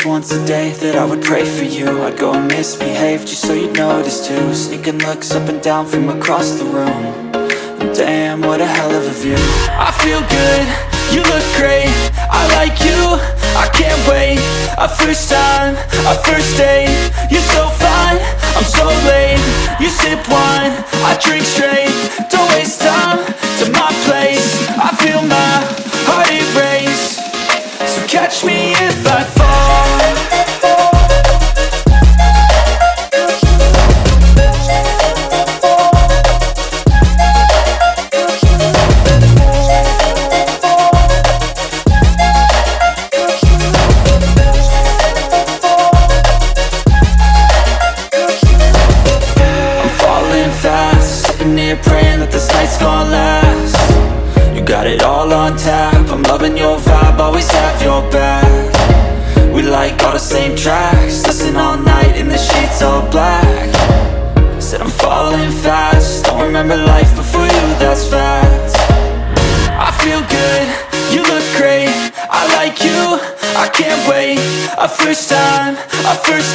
just once a day that I would pray for you. I'd go and misbehave just so you'd notice too. Sneaking looks up and down from across the room. And damn, what a hell of a view. I feel good, you look great, I like you, I can't wait. A first time, a first date, you're so fine, I'm so late. You sip wine, I drink straight, don't waste time to my place. I feel my heart erase, so catch me if I fall. Praying that this night's gonna last. You got it all on tap, I'm loving your vibe, always have your back. We like all the same tracks, listen all night in the sheets all black. Said I'm falling fast, don't remember life before you, that's fact. I feel good, you look great, I like you, I can't wait. A first time, a first